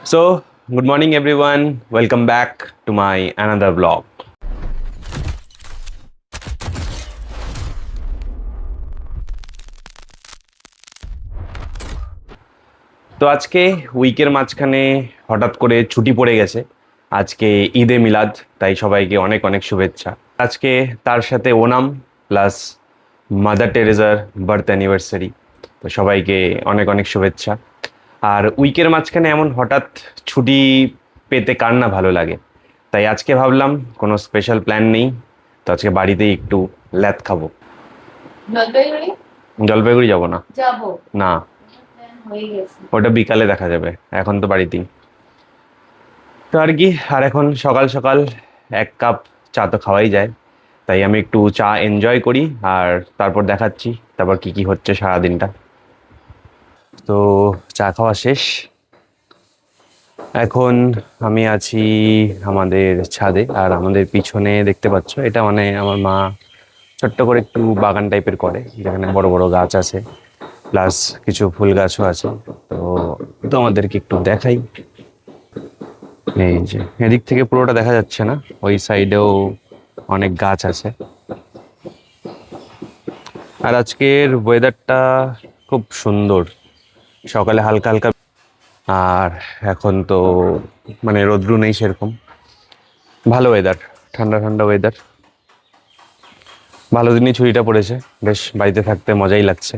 So, good morning everyone. Welcome back to my another vlog. তো আজকে উইকের মাঝখানে হঠাৎ করে ছুটি পড়ে গেছে। আজকে ঈদে মিলাদ, তাই সবাইকে অনেক অনেক শুভেচ্ছা। আজকে তার সাথে ওনাম প্লাস মাদার টেরেজার বার্থ অ্যানিভার্সারি, তো সবাইকে অনেক অনেক শুভেচ্ছা। আর উইকের মাঝখানে এমন হঠাৎ ছুটি পেতে কার না ভালো লাগে। তাই আজকে ভাবলাম কোনো স্পেশাল প্ল্যান নেই, তো আজকে বাড়িতেই একটু ল্যাদ খাবো। জলপাইগুড়ি জলপাইগুড়ি যাব না। যাবো। না, প্ল্যান হয়ে গেছে। ওটা বিকালে দেখা যাবে, এখন তো বাড়িতেই। তো আর কি, আর এখন সকাল সকাল এক কাপ চা তো খাওয়াই যায়, তাই আমি একটু চা এনজয় করি আর তারপর দেখাচ্ছি তারপর কি কি হচ্ছে সারাদিনটা। তো চা খাওয়া শেষ, এখন আমি আছি আমাদের ছাদে। আর আমাদের পিছনে দেখতে পাচ্ছ, এটা মানে আমার মা ছোট্ট করে একটু বাগান টাইপের করে, যেখানে বড় বড় গাছ আছে প্লাস কিছু ফুল গাছও আছে। তো তোমাদেরকে একটু দেখাই। এই যে এদিক থেকে পুরোটা দেখা যাচ্ছে না, ওই সাইডেও অনেক গাছ আছে। আর আজকের ওয়েদারটা খুব সুন্দর, সকালে হালকা হালকা, আর এখন তো মানে রোদ্রু নেই সেরকম, ভালো ওয়েদার, ঠান্ডা ঠান্ডা ওয়েদার। ভালো দিনই ছুটিটা পড়েছে, বেশ বাড়িতে থাকতে মজাই লাগছে।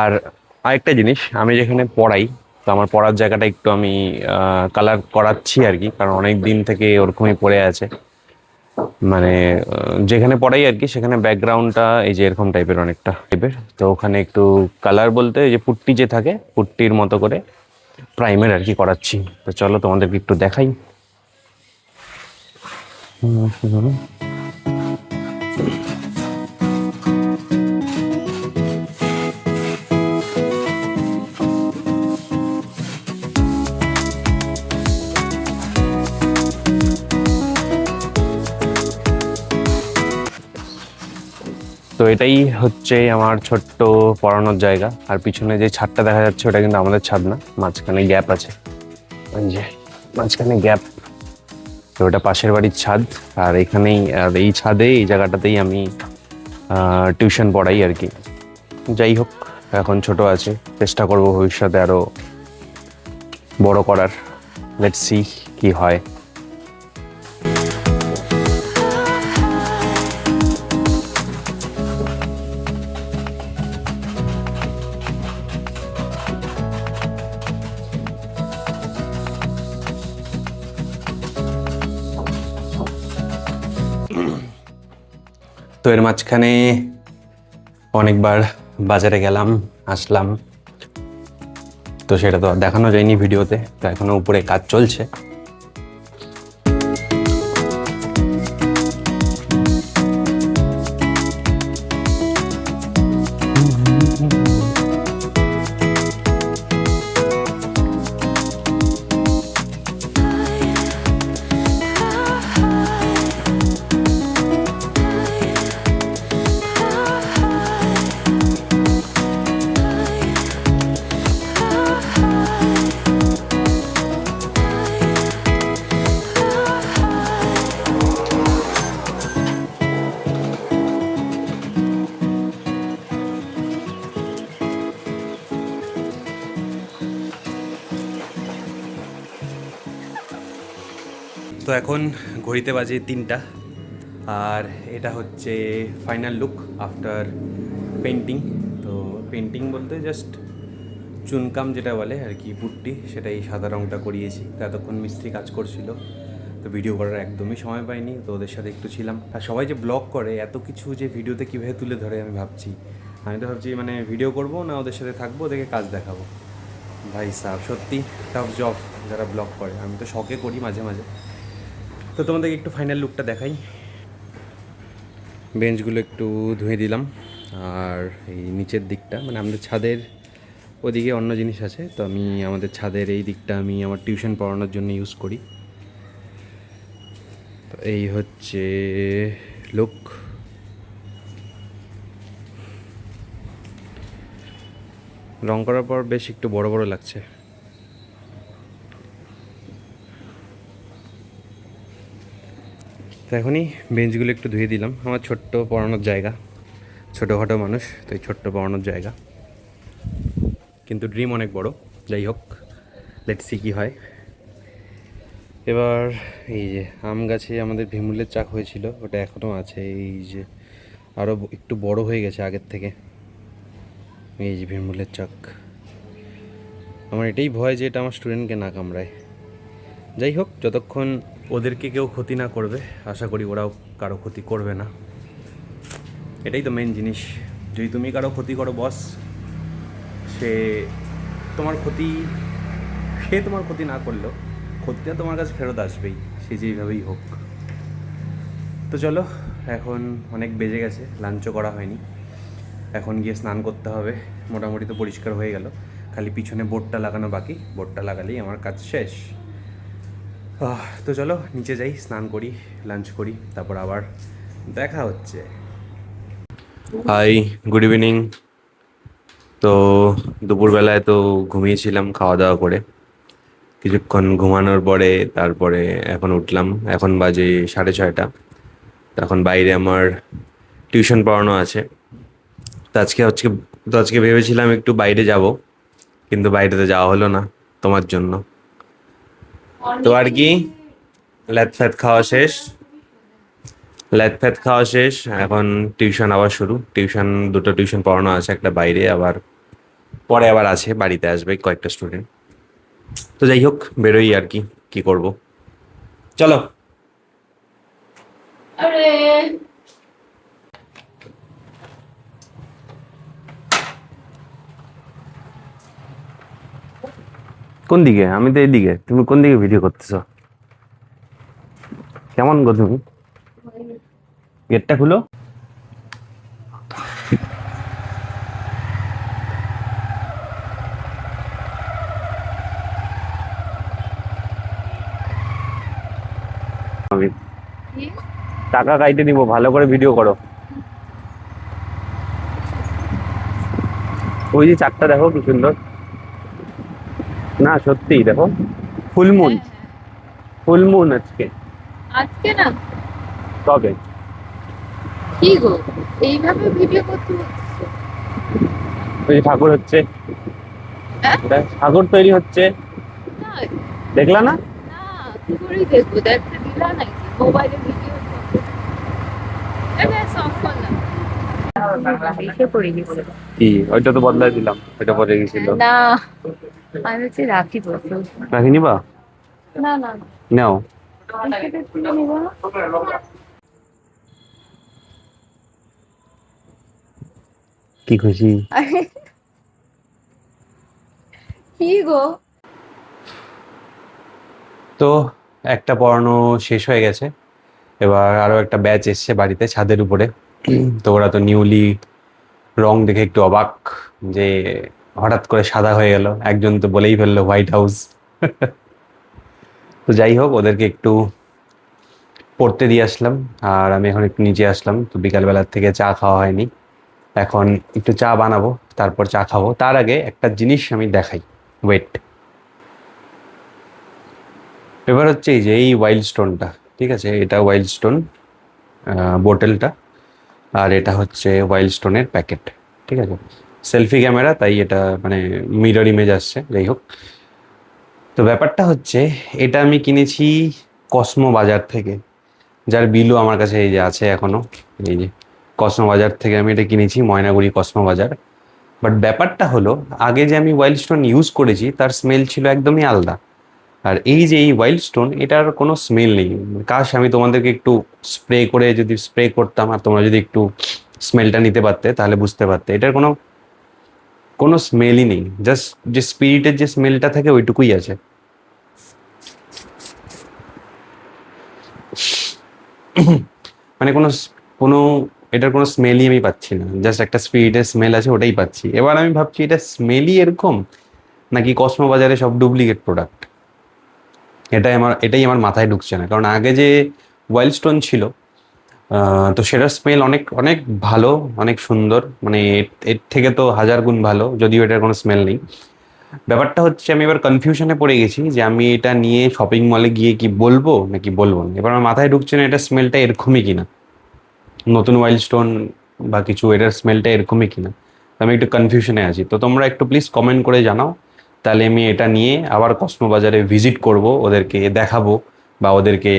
আর আরেকটা জিনিস, আমি যেখানে পড়াই, তো আমার পড়ার জায়গাটা একটু আমি কালার করাচ্ছি আর কি, কারণ অনেক দিন থেকে ওরকমই পড়ে আছে। মানে যেখানে পড়াই আর কি, সেখানে ব্যাকগ্রাউন্ডটা এই যে এরকম টাইপের, অনেকটা টাইপের। তো ওখানে একটু কালার বলতে এই যে পুট্টি যে থাকে, পুট্টির মতো করে প্রাইমার আর কি করাচ্ছি। তো চলো তোমাদেরকে একটু দেখাই। তো এটাই হচ্ছে আমার ছোট্ট পড়ানোর জায়গা। আর পিছনে যে ছাদটা দেখা যাচ্ছে, ওটা কিন্তু আমাদের ছাদ না, মাঝখানে গ্যাপ আছে, ওই যে মাঝখানে গ্যাপ, তো ওটা পাশের বাড়ির ছাদ। আর এখানেই, আর এই ছাদে এই জায়গাটাতেই আমি টিউশন পড়াই আর কি। যাই হোক, এখন ছোট আছে, চেষ্টা করব ভবিষ্যতে আরো বড় করার। লেটস সি কি হয়। তো এর মাঝখানে অনেকবার বাজারে গেলাম আসলাম, তো সেটা তো আর দেখানো যায়নি ভিডিওতে, তো এখনো উপরে কাজ চলছে। তো এখন ঘড়িতে বাজে 3টা, আর এটা হচ্ছে ফাইনাল লুক আফটার পেন্টিং। তো পেন্টিং বলতে জাস্ট চুনকাম যেটা বলে আর কি, পুট্টি, সেটাই সাদা রঙটা করিয়েছি। তো এতক্ষণ মিস্ত্রি কাজ করছিল, তো ভিডিও করার একদমই সময় পাইনি, তো ওদের সাথে একটু ছিলাম। আর সবাই যে ব্লগ করে, এত কিছু যে ভিডিওতে কীভাবে তুলে ধরে আমি ভাবছি। আমি তো ভাবছি মানে ভিডিও করব না ওদের সাথে থাকবো, ওদেরকে কাজ দেখাবো। ভাই সাহেব সত্যি টাফ জব যারা ব্লগ করে, আমি তো শখে করি মাঝে মাঝে। তো তোমাদেরকে একটু ফাইনাল লুকটা দেখাই। বেঞ্চগুলো একটু ধুয়ে দিলাম, আর এই নিচের দিকটা মানে আমাদের ছাদের ওদিকে অন্য জিনিস আছে, তো আমি আমাদের ছাদের এই দিকটা আমি আমার টিউশন পড়ানোর জন্য ইউজ করি। তো এই হচ্ছে লুক। রং করার পর বেশ একটু বড় বড় লাগছে। তো এখনই বেঞ্চগুলো একটু ধুয়ে দিলাম। আমার ছোট্ট পড়ানোর জায়গা, ছোটোখাটো মানুষ, তো এই ছোট্ট পড়ানোর জায়গা, কিন্তু ড্রিম অনেক বড়। যাই হোক, লেটস সি কী হয়। এবার এই যে আম গাছে আমাদের ভীমরুলের চাক হয়েছিল, ওটা এখনও আছে। এই যে আরও একটু বড় হয়ে গেছে আগের থেকে। এই যে ভীমরুলের চাক। আমার এটাই ভয় যে এটা আমার স্টুডেন্টকে না কামড়ায়। যাই হোক, যতক্ষণ ওদেরকে কেউ ক্ষতি না করবে, আশা করি ওরাও কারো ক্ষতি করবে না। এটাই তো মেন জিনিস। যদি তুমি কারো ক্ষতি করো বস, সে তোমার ক্ষতি সে তোমার ক্ষতি না করলেও ক্ষতিটা তোমার কাছে ফেরত আসবেই, সে যেইভাবেই হোক। তো চলো, এখন অনেক বেজে গেছে, লাঞ্চও করা হয়নি। এখন গিয়ে স্নান করতে হবে। মোটামুটি তো পরিষ্কার হয়ে গেল, খালি পিছনে বোর্ডটা লাগানো বাকি। বোর্ডটা লাগালেই আমার কাজ শেষ। তো চলো নিচে যাই, স্নান করি, লাঞ্চ করি, তারপর আবার দেখা হচ্ছে। Hi, good evening. তো দুপুরবেলায় তো ঘুমিয়েছিলাম খাওয়া দাওয়া করে। কিছুক্ষণ ঘুমানোর পরে তারপরে এখন উঠলাম। এখন বাজে 6:30। তো এখন বাইরে আমার টিউশন পড়ানো আছে। তো আজকে ভেবেছিলাম একটু বাইরে যাব, কিন্তু বাইরেতে যাওয়া হলো না তোমার জন্য। তো আর কি, ল্যাদ ফ্যাদ খাওয়া শেষ, এখন টিউশন আবার শুরু। দুটো টিউশন পড়ানো আছে, একটা বাইরে, আবার পরে আবার আছে, বাড়িতে আসবে কয়েকটা স্টুডেন্ট। তো যাই হোক, বেরোই আর কি, কি করব। চলো। আরে কোন দিকে? আমি তো এইদিকে, তুমি কোন দিকে ভিডিও করতেছো? কেমন গো তুমি? গেটটা খুলো। আমি কি? টাকা কাইটে দিব, ভালো করে ভিডিও করো। ওই যে চারটা দেখো কি সুন্দর। না সত্যিই দেখো, ফুলমুন, হ্যাঁ, ফুলমুন আজকে। আজকে না। তবে কি গো, এইভাবে ভিডিও করতে হচ্ছে? ওই যে ঠাকুর হচ্ছে, হ্যাঁ? ঠাকুর তৈরি হচ্ছে, না, দেখলা না? না, কি করেই দেখবো? দেখতে দিলা নাকি মোবাইলে ভিডিও? এটা অফ করলাম। এসে পড়ে গেছে। কি, ওইটা তো বদলাই দিলাম, ওইটা পরে গেছিল। না, আমি হচ্ছে রাখি বলছি। রাখি নিবা? না না, নাও। এসে তুলে নিবো না। কি খুশি। আরে, কি গো? তো একটা পড়ানো শেষ হয়ে গেছে, এবার আরো একটা ব্যাচ এসছে বাড়িতে ছাদের উপরে। তো ওরা তো নিউলি রং দেখে একটু অবাক, যে হঠাৎ করে সাদা হয়ে গেল। একজন তো বলেই ফেললো হোয়াইট হাউস। তো যাই হোক, ওদেরকে একটু পড়তে দিয়ে আসলাম, আর আমি এখন একটু নিচে আসলাম। তো বিকালবেলার থেকে চা খাওয়া হয়নি, এখন একটু চা বানাবো, তারপর চা খাবো। তার আগে একটা জিনিস আমি দেখাই, ওয়েট। এবার হচ্ছে এই যে এই ওয়াইল্ড স্টোনটা, ঠিক আছে, এটা ওয়াইল্ড স্টোন বোটেলটা, আর এটা হচ্ছে ওয়াইল্ড স্টোনের প্যাকেট, ঠিক আছে। সেলফি ক্যামেরা, তাই এটা মানে মিরর ইমেজ আসছে। যাই হোক, তো ব্যাপারটা হচ্ছে, এটা আমি কিনেছি কসমো বাজার থেকে, যার বিলও আমার কাছে এই যে আছে এখনো। এই যে কসমো বাজার থেকে আমি এটা কিনেছি, ময়নাগুড়ি কসমো বাজার। বাট ব্যাপারটা হলো, আগে যে আমি ওয়াইল্ড স্টোন ইউজ করেছি তার স্মেল ছিল একদমই আলাদা। আর এই যে এই ওয়াইল্ড স্টোন, এটার কোনো স্মেল নেই। কাশ আমি তোমাদেরকে একটু স্প্রে করে যদি স্প্রে করতাম, আর তোমরা যদি একটু স্মেলটা নিতে পারতে, তাহলে বুঝতে পারতে এটার কোনো কোনো স্মেলই নেই। জাস্ট যে স্পিরিটের যে স্মেলটা থাকে ওইটুকুই আছে। মানে কোনো এটার কোনো স্মেলই আমি পাচ্ছি না, জাস্ট একটা স্পিরিটের স্মেল আছে, ওটাই পাচ্ছি। এবার আমি ভাবছি এটা স্মেলই এরকম, নাকি কসমো বাজারে সব ডুপ্লিকেট প্রোডাক্ট। এটাই আমার মাথায় ঢুকছে না। কারণ আগে যে ওয়াইল্ড স্টোন ছিল, তো সেটার স্মেল অনেক অনেক ভালো, অনেক সুন্দর, মানে এর থেকে তো হাজার গুণ ভালো, যদিও এটার কোনো স্মেল নেই। ব্যাপারটা হচ্ছে আমি এবার কনফিউশনে পড়ে গেছি যে আমি এটা নিয়ে শপিং মলে গিয়ে কি বলবো নাকি বলবো না। এবার আমার মাথায় ঢুকছে না এটা স্মেলটা এরকমই কিনা, নতুন ওয়াইল্ড স্টোন বা কিছু, এটার স্মেলটা এরকমই কিনা। তো আমি একটু কনফিউশনে আছি, তো তোমরা একটু প্লিজ কমেন্ট করে জানাও, তাহলে আমি এটা নিয়ে আবার কসমো বাজারে ভিজিট করব, ওদেরকে দেখাবো বা ওদেরকে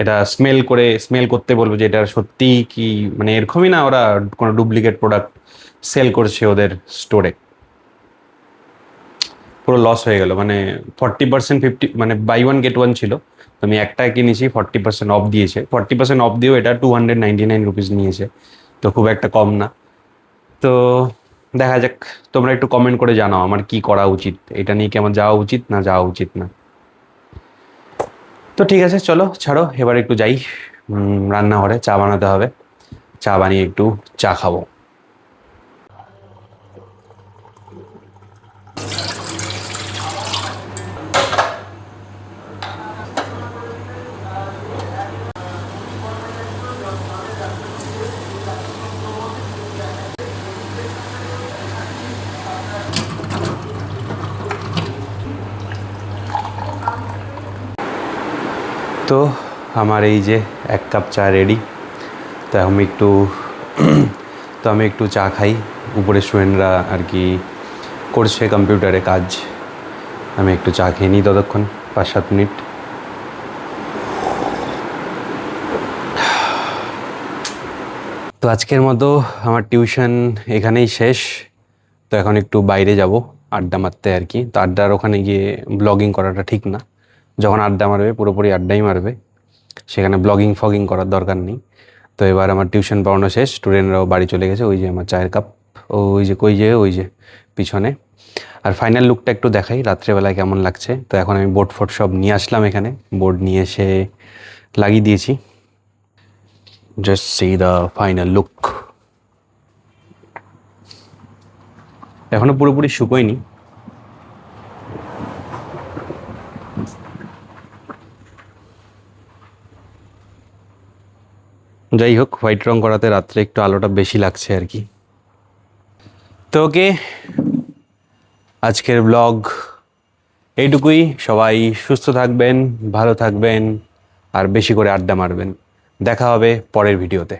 এটা স্মেল করতে বলবো যে এটা সত্যি কি মানে এরকমই না, ওরা কোনো ডুপ্লিকেট প্রোডাক্ট সেল করছে ওদের স্টোরে। পুরো লস হয়ে গেল, মানে 40% 50 মানে বাই ওয়ান গেট ওয়ান ছিল, তো আমি একটা কিনেছি, 40% অফ দিয়েছে, 40% অফ দিয়েও এটা 299 রুপিস নিয়েছে, তো খুব একটা কম না। তো দেখা যাক, তোমরা একটু কমেন্ট করে জানাও আমার কি করা উচিত, এটা নিয়ে কি আমার যাওয়া উচিত না যাওয়া উচিত না। তো ঠিক আছে, চলো ছাড়ো, এবার একটু যাই রান্নাঘরে, চা বানাতে হবে, চা বানিয়ে একটু চা খাবো। তো আমার এই যে 1 কাপ চা রেডি। তো আমি একটু চা খাই, উপরে স্টুডেন্টরা আর কি করছে কম্পিউটারে কাজ, আমি একটু চা খেয়ে নিই ততক্ষণ 5-7 মিনিট। তো আজকের মতো আমার টিউশন এখানেই শেষ। তো এখন একটু বাইরে যাব আড্ডা মারতে আর কি। তো আড্ডার ওখানে গিয়ে ব্লগিং করাটা ঠিক না, যখন আড্ডা মারবে পুরোপুরি আড্ডাই মারবে, সেখানে ব্লগিং ফগিং করার দরকার নেই। তো এবার আমার টিউশন পড়ানো শেষ, স্টুডেন্টরাও বাড়ি চলে গেছে, ওই যে আমার চায়ের কাপ, ওই যে পিছনে। আর ফাইনাল লুকটা একটু দেখাই রাত্রেবেলায় কেমন লাগছে। তো এখন আমি বোর্ড ফোর্ড সব নিয়ে আসলাম, এখানে বোর্ড নিয়ে এসে লাগিয়ে দিয়েছি। Just see the final look. এখনো পুরোপুরি শুকোয়নি। যাই হোক, হোয়াইট রং করাতে রাত্রে একটু আলোটা বেশি লাগছে আর কি। তো ওকে, আজকের ব্লগ এইটুকুই। সবাই সুস্থ থাকবেন, ভালো থাকবেন, আর বেশি করে আড্ডা মারবেন। দেখা হবে পরের ভিডিওতে।